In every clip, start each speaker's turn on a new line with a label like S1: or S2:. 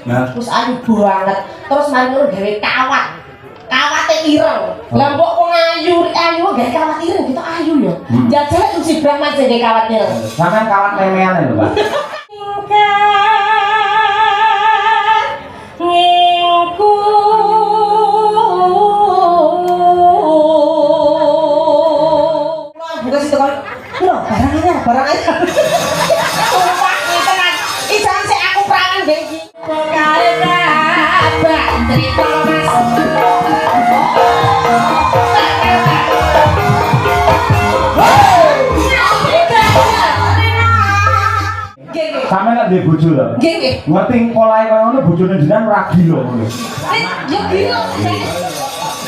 S1: Terus ayu banget. Terus mari ngono gawe kawat. Kawate ireng. Lah mbok wong ayu gawe kawat ireng gitu ayu yo. Jajal Lucy Brahman gawe kawat ireng.
S2: Sampeyan kawat lemean lho, Mbak.
S1: Ngingku buka situ kan barang aja sumpah nih tenan ijan sih aku perangan bengi karena cerita mas
S2: Sampe nek ndek bojo lho.
S1: Nggih.
S2: Ngerti polahe koyo ngono bojone jenengan ora gila ngono.
S1: Yo gila.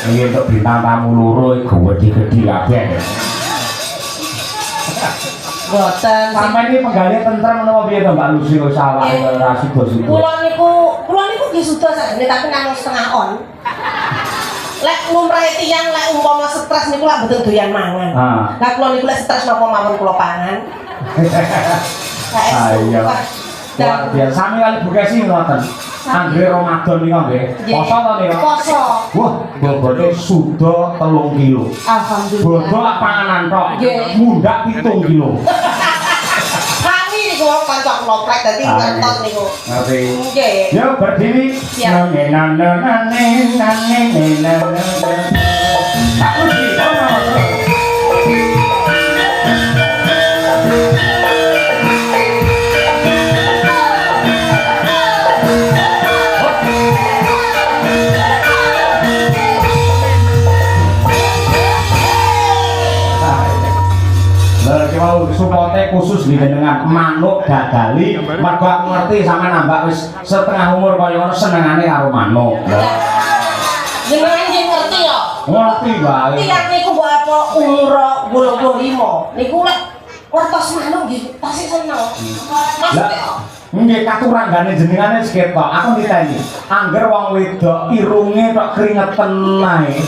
S2: Iki untuk bintang tamu loro iki gede-gede kabeh.
S1: Boten.
S2: Sampe iki penggali tentrem menapa piye to Mbak Lucy kok sawake ora sida-sida.
S1: Kula niku nggih sudah sakjane tapi namung setengah on. Lek lumrahe tiyang lek umpama stres niku lak mboten doyan mangan. Lah kula niku lek stres napa mawon kula pangan.
S2: Iya. Luar biasa. Sami kali Bu Kesi ngoten. Anggere Ramadan niku nggih. Poso to niku?
S1: Poso.
S2: Wah, bobote suda 3 kilo.
S1: Alhamdulillah.
S2: Bodo lak panganan tok. Mundak 7 kilo.
S1: Kami niku kanca kula prek dadi ngantos niku.
S2: Ngerti.
S1: Nggih.
S2: Yo berdiri. Supote khusus dengan manuk dadali mergo aku ngerti sama nambah wis setengah umur kaya ngono senengane karo manuk.
S1: Jenengan nggih ngerti ya?
S2: Ngerti bae.
S1: Tiyang niku mbok apa umur 85 niku lek ngertos manuk nggih tasih seneng. Maksudnya
S2: nggih katuranggane jenengane seketok. Aku diteni. Angger wong wedok irunge tok keringetan ae.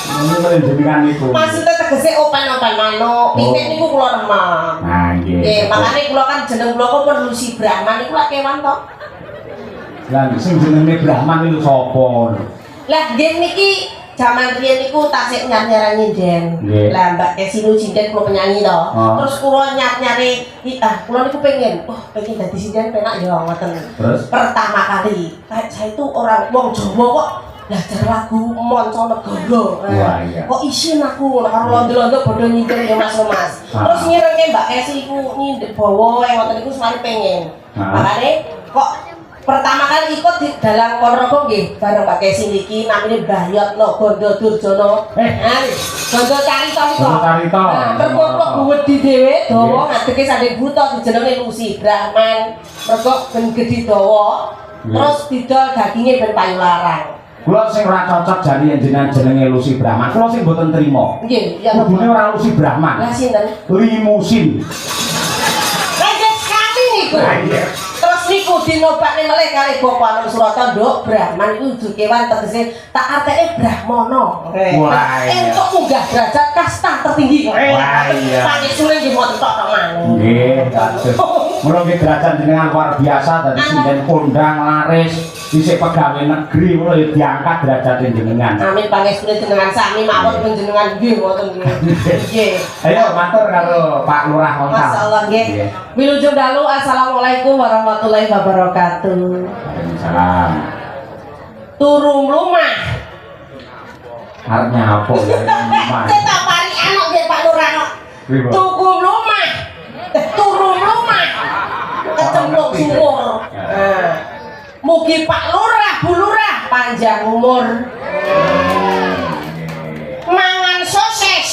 S2: Ngono jenengan niku.
S1: Maksudnya tegese open-open manuk, pitik niku kula remah.
S2: Nah, nggih.
S1: Nggih, makane kula kan jeneng kula kok Lucy Brahman niku lak kewan to.
S2: Lah sing jenenge Brahman niku sapa?
S1: Lah nggih niki jaman riyen niku tasik nyar-nyaran nyinden. Lah Mbak Kesi niku sinden kula penyanyi to. Terus kula nyar-nyare kula niku pengen, pengen dadi sinden penak ya ngoten.
S2: Terus
S1: Pertama kali, saya itu orang wong Jawa kok belajar lagu Monco Negoro.
S2: Wah, iya.
S1: Kok isin aku karo londo-londo bodho nyinden ya Mas. Terus ngirenge Mbak Kesi iku nyindek bawa ngoten niku semari pengen. Makane kok pertama kali ikut di dalam Ponorogo nggih bareng Mbak Kesi niki namine Mbahyotno Gondo Durjono. Gondo Carita niku.
S2: Gondo Carita.
S1: Mergo kok wedi dhewe dawa ngadeke sanding buta dijenenge Lucy Brahman. Mergo ben gedhi dawa. Terus didol daginge ben payu larang.
S2: Kula sing ora cocok jane jenengan jenenge Lucy Brahman. Kula sing mboten trima.
S1: Nggih, ya
S2: kudune ora Lucy Brahman.
S1: Lah sinten?
S2: Limusin.
S1: Lanjut sekali niku. Terus niku dinobakne melih kali Bapak Anu Surata Nduk Brahman iku dudu kewan tegese tak arteke Brahmana.
S2: Wah.
S1: Entuk munggah derajat kasta tertinggi.
S2: Wah iya.
S1: Pangesule nggih mboten tok manuk.
S2: Nggih, kados. Mula nggih derajat jenengan luar biasa dadi sinden kondang laris. Dhisik pegawai negeri kula ya diangkat derajat jenengan.
S1: Amin pangestune jenengan sami mawon panjenengan nggih ngoten nggih. Nggih.
S2: Ayo matur karo Pak Lurah Wontal.
S1: Masyaallah nggih. Wilujeng dalu assalamualaikum warahmatullahi wabarakatuh.
S2: Waalaikumsalam.
S1: Turu mlumah.
S2: Arepnya apa ya?
S1: Kita pari anak nggih Pak Lurah. Tuku mlumah. Turu mlumah. Kecemplung sumur. Mugi Pak Lurah, Bu Lurah panjang umur. Mangan sosis.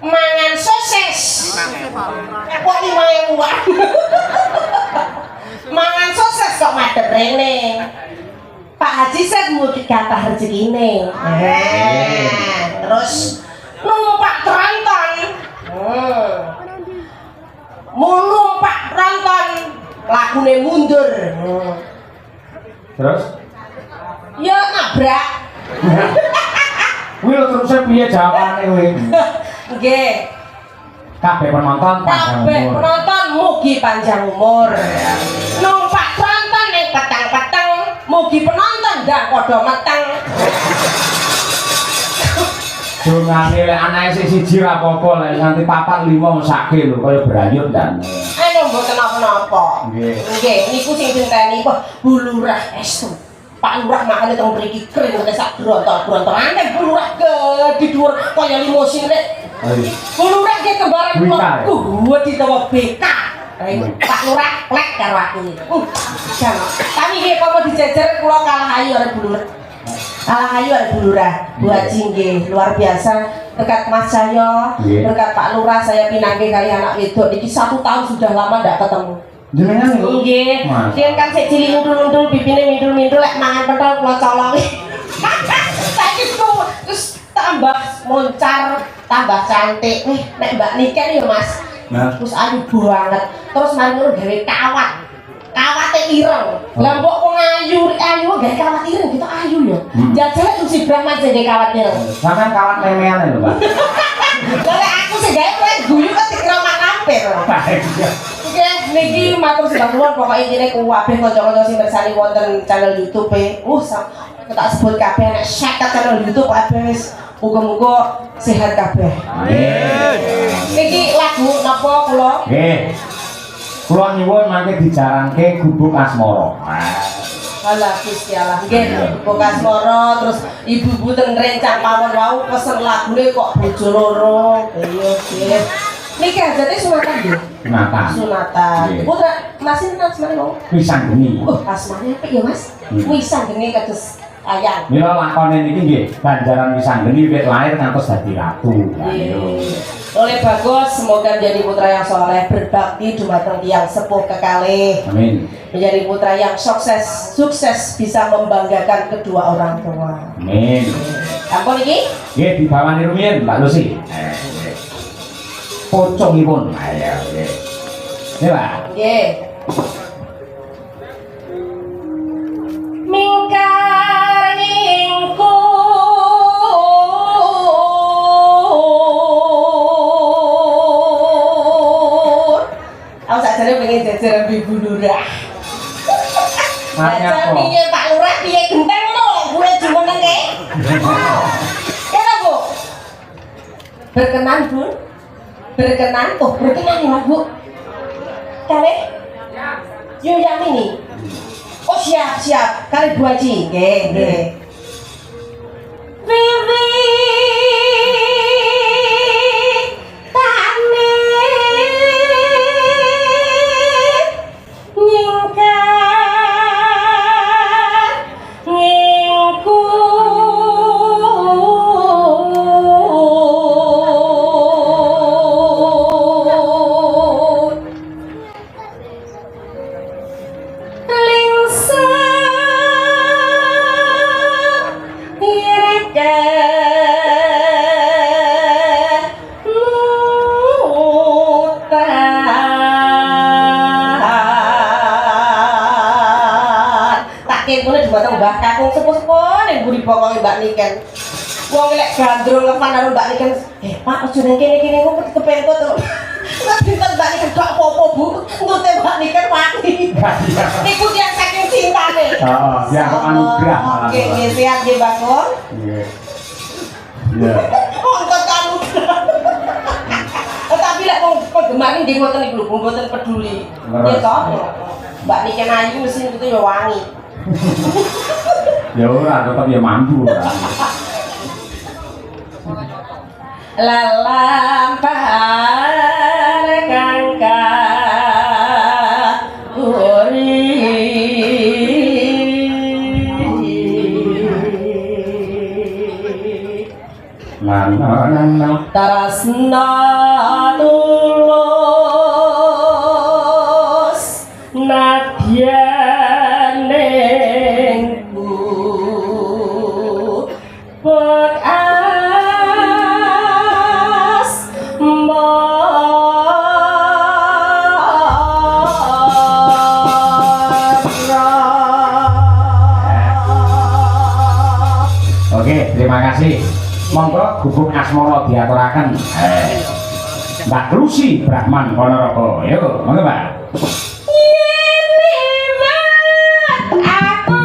S1: Mangan sosis. Kok 5.000 an. Mangan sosis kok madhep rene. Pak Haji Set mugi kathah rezekine. Terus numpak tronton. Numpak tronton. Lagune mundur.
S2: Terus?
S1: Ya nabrak.
S2: Kuwi lho terus piye jawabane kowe?
S1: Nggih.
S2: Kabeh penonton panjang umur.
S1: Kabeh penonton mugi panjang umur. Numpak tronton padha meteng.
S2: Dongane lek anake siji ra apa-apa lek nganti 4 5 mesake lho kaya brayut dan.
S1: Mboten apa-apa.
S2: Nggih.
S1: Nggih, niku sing dinteni kok bulurah estu. Pak Lurah makane teng mriki kering nek sak grontol-grontol. Aneh bulurah di dhuwur kaya limosin rek. Bulurah ge kembaran kula ditawa BK. Pak Lurah plek karo aku. Jangan. Tapi nggih kok dijejer kula kalah ayu arek bulurah. Kalah ayu arek bulurah. Bu Haji nggih luar biasa. Berkat Mas saya, berkat Pak Lurah saya pinanggih kali anak wedok niki 1 tahun sudah lama ndak ketemu.
S2: Jenengan niku?
S1: Nggih. Dia kan sik cilik undul-undul bibine mindul-mindul lek mangan pentol kula colongi. Saiki terus tambah moncar, tambah cantik. Nek Mbak Niken ya Mas.
S2: Nah.
S1: Terus ayu banget. Terus mari ngono gawe kawat. Kawate ireng. Lah mbok wong ayu gawe kawat ireng gitu ayu ya. Jajal mesti Brahman sing gawe kawat ireng.
S2: Sampeyan kawat memean lho, Mbak.
S1: Lah aku sing gawe kowe guyu kok dikira mak lampir. Oke, niki matur sembah nuwun pokoke intine kabeh kanca-kanca sing mirsani wonten channel YouTube tak sebut kabeh nek syakat channel YouTube kabeh wis muga-muga sehat kabeh.
S2: Amin.
S1: Niki lagu napa kula?
S2: Nggih. Kula nyuwun mangke dijaranke Gubuk Asmara.
S1: Alah Gusti Allah. Nggih, Gubuk Asmara terus ibu-ibu teng rencang pawon wau pesen lagune kok bojo loro. Iya, nggih. Niki ajate sunatan nggih. Sunatan. Putra masin asmane wong.
S2: Wisanggeni.
S1: Asmane apik ya, Mas? Wisanggeni kados ayang.
S2: Mila lakone niki nggih, Banjaran Wisanggeni wiwit lahir ngantos dadi ratu.
S1: Oleh bagus, semoga menjadi putra yang soleh, berbakti dumateng tiyang sepuh kekalih.
S2: Amin.
S1: Menjadi putra yang sukses bisa membanggakan kedua orang tua.
S2: Amin.
S1: Ampun iki?
S2: Nggih, dibawani rumiyin Mbak Lucy. Pocongipun. Ayo, nggih. Nggih, Pak.
S1: Nggih. Mingkar ningku aku sakjane pengen jajaran Ibu Lurah. Jajaran piye Pak Lurah piye genteng ngono gue jumeneng ke. Kena Bu. Berkenan Bu. Berkenan ya Bu. Kalih? Yuk yang ini. Oh siap. Kali Bu Haji. Nggih. Wiwi tane nyingkar ngingku Mbah kakung sepuh-sepuh ning buri pokoke Mbak Niken. Wong lek gandrung lepan karo Mbak Niken, Pak aja ning kene-kene kok kepengkot to. Nek dinten Mbak Niken gak apa-apa Bu, ngute Mbak Niken wani. Niku tiyang saking cintane.
S2: Heeh, yang anugerah malah.
S1: Nggih, sehat nggih Mbak Kon.
S2: Nggih. Iya.
S1: Monggo kamu. Tapi lek wong penggemar nggih ngoten niku lho, mboten peduli. Nggih to. Mbak Niken ayu mesti niku ya wangi.
S2: Ya ora, tetap ya mampu ora.
S1: Lalampahar kangka uri tarasna tulus nadyanengku bekas
S2: Oke, terima kasih. Monggo Gubuk Asmara diaturaken. Mbak Lucy Brahman Ponorogo. Yo, monggo Mbak.
S1: aku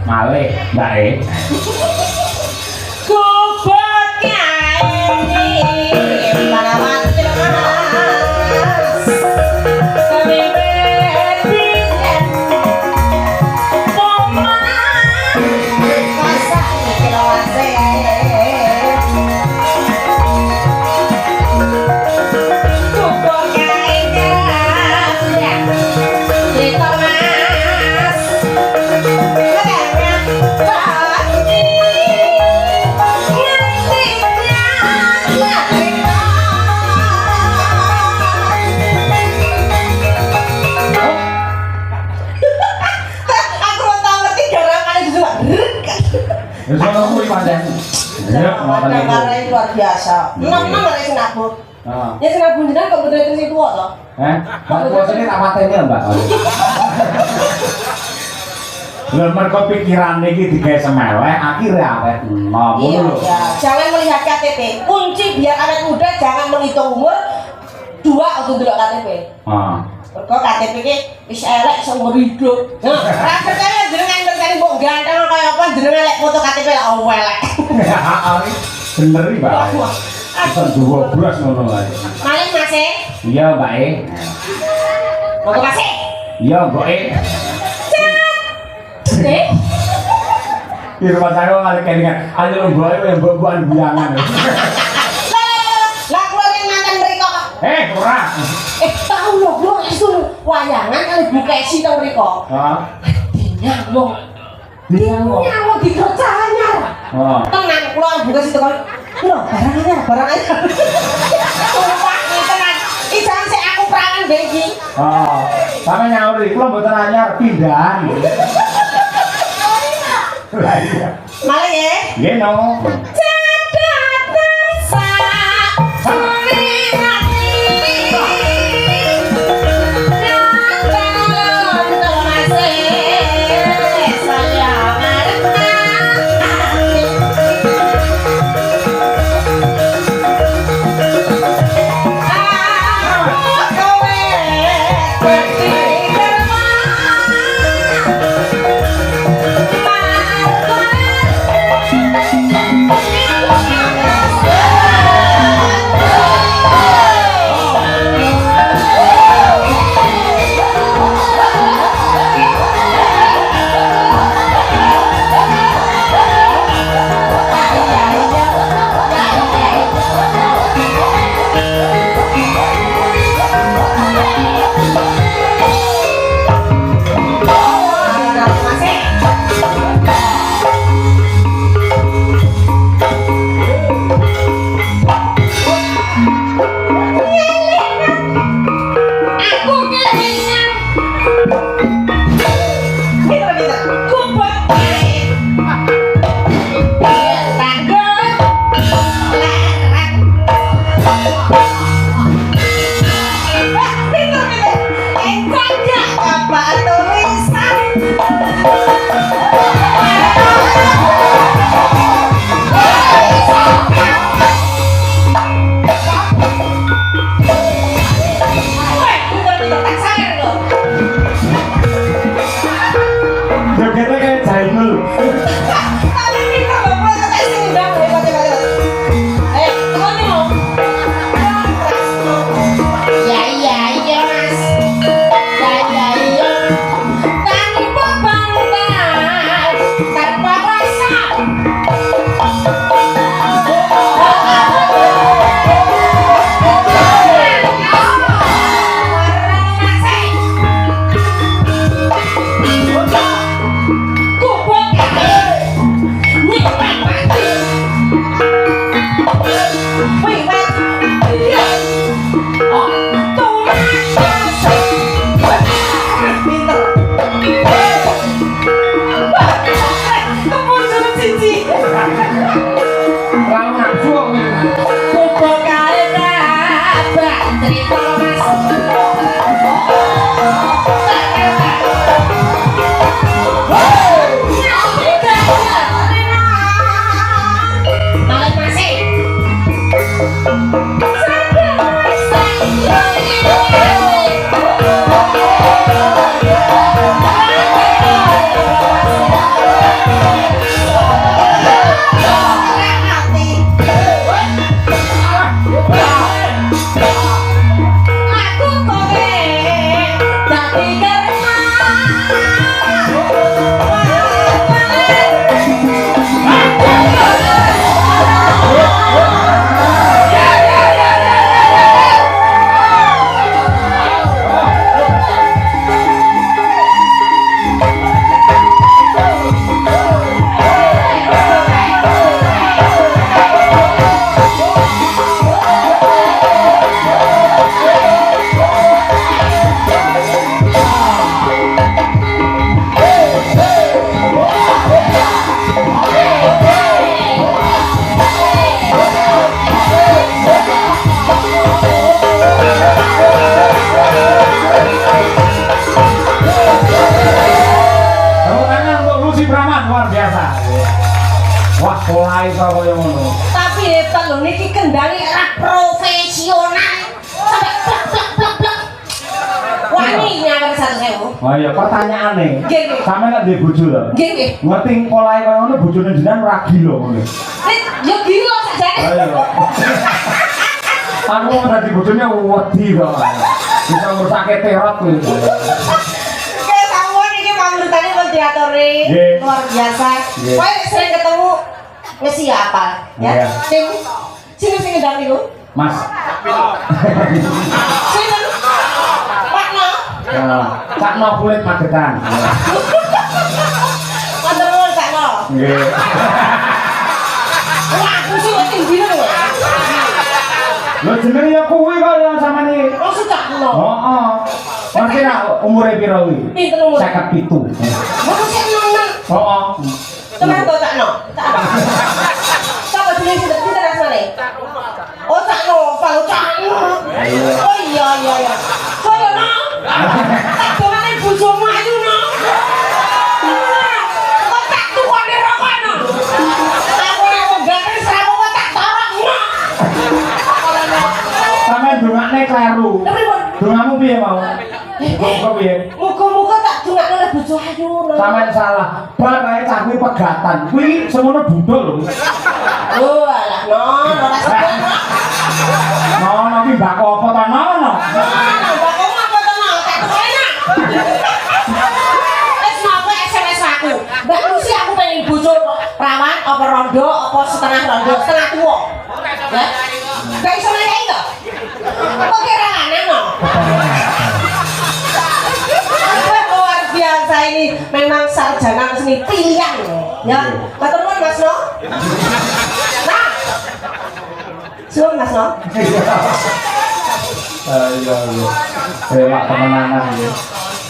S2: malih Mbak E.
S1: Kuboknya ini mana mati mas kami berdirian momen masa ini lawase kuboknya ini cerita mas
S2: Wis ono kuwi pancen.
S1: Marahin luar biasa. Enam ada sinabut. Ya sinabut jenengan kok betul itu tua toh?
S2: Mbak bos ini tak mateni ya, Mbak. Lha mergo pikirane iki digawe semeleh, akhire awet enom ngono lho.
S1: Iya, jangan melihat KTP. Kunci biar awet muda jangan menghitung umur. Dua untuk delok KTP. Mergo KTP ki wis elek seumur hidup. Nah, ra percaya jenengan terkali mbok ganteng kaya apa jenengan lek foto KTP lak elek.
S2: Bener iki, Mbak. Bisa dua belas ngono ae.
S1: Malih Mas E.
S2: Iya, Mbak E.
S1: Foto Mas E.
S2: Iya, Mbak E. Di rumah saya kali kelingan, ayo mbok yang mbok-mbokan buyangan.
S1: Lah keluarin mantan mereka.
S2: Ora.
S1: Tahu lho, gua itu wayangan kali buka isi tau mereka. Nyamuk. Nyamuk dikerjanya. Tenang, keluar buka situ kan. Loh, barang anyar. Sumpah nih tenang. Ih jangan sih aku perangan begi.
S2: Sampe nyauri, kula mboten anyar pindahan. Lah iya.
S1: Malah ya.
S2: Nggih no. Praman luar biasa. Wah, pola iso kaya ngono.
S1: Tapi hebat lho niki kendali era profesional. Sampai plak plak plak plak. Wani nyamper 1.000.
S2: Oh iya, pertanyaane.
S1: Nggih, nggih.
S2: Sampe nek duwe bojo lho.
S1: Nggih, nggih.
S2: Ngerti polahe kaya ngono bojone jenengan ora gila ngono.
S1: Ya gila sajane.
S2: Ayo. Aku ora di bojone wedi kok. Bisa ngurusake terot kuwi.
S1: Oke, sampun iki pamrutane moderatori.
S2: Nggih.
S1: Luar biasa.
S2: Nggih.
S1: Kowe sering ketemu mesti apa?
S2: Iya.
S1: Ya. Sing ndang niku.
S2: Mas.
S1: Sinten? Pakno.
S2: Sakno kulit Magetan.
S1: Matur nuwun sakno.
S2: Nggih.
S1: Wah, aku sing tinggi lho.
S2: Lho jenenge ya kuwi kok ya samane.
S1: Oh, sakno.
S2: Heeh. Ngerti ra umure piro kuwi?
S1: Pinten umur?
S2: 57.
S1: Mau sing nemen.
S2: Heeh.
S1: Teman to sakno. Sapa jenenge sing pinten rasane? Oh, sakno, Pak Sakno. Oh iya. Saya no. Dongane bojomu ayu no. Kok tak tukone rokono. Aku nek gak seramu kok tak torok no.
S2: Sampe dongane kleru.
S1: Pripun?
S2: Dongamu piye mau? Muga piye?
S1: Muga-muga tak dongane oleh bojo ayu no.
S2: Sampeyan salah. Bar kae cah kuwi pegatan. Kuwi semono budal lho.
S1: Oh, alah no, ora sekono.
S2: Ngono ki mbak apa ta ngono?
S1: Mbak Lucy aku pengen bojo perawan apa rondo apa setengah rondo setengah tua ya gak iso nanya itu kok kira aneh no luar biasa ini memang sarjana seni pilihan ya matur nuwun Mas No nah suwun Mas No
S2: Iya. Lewat temenanan ya.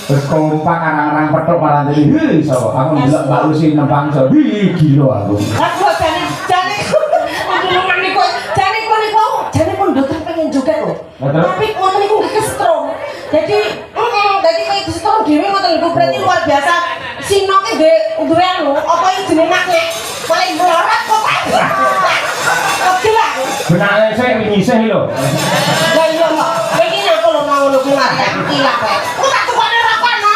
S2: Terus kompak karang-karang petok malah jadi iso. Aku ndelok Mbak Lucy nembang iso. Gila aku.
S1: aku jane ngomong niku jane pun dokter pengen juga loh. Tapi ngoten niku nggih kesetrum. Jadi kayak kesetrum dhewe ngoten niku berarti luar biasa. Sinoke duwe anu apa iki jenenge paling mlorat kok. Kok jelas.
S2: Benake sik nyisih lho.
S1: Lah iya kok. Iki aku lho mau ngono kuwi mari aku kilap ae. Kok tak tukane rakono.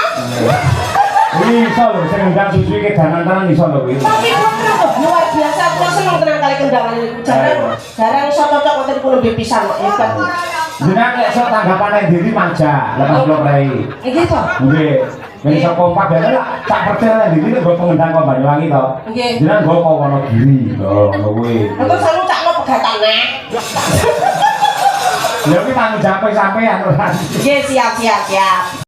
S2: Iso lho sing ndang susu iki danan-danan iso lho kuwi.
S1: Tapi luar biasa, aku seneng tenan kali kendangan ini. Jarang iso cocok ngoten kulo nggih pisan kok hebat.
S2: Jenengan lek sok tanggapane diri manja, lepas kula prei.
S1: Nggih to?
S2: Nggih. Yen iso kompak ben lah tak percaya diri nek go pengendang kok Banyuwangi to.
S1: Nggih.
S2: Jenengan go kok Wonogiri to, ngono kuwi.
S1: Engko selalu cakno pegatane.
S2: Ya kuwi tanggung jawab sampean ora.
S1: Nggih, siap.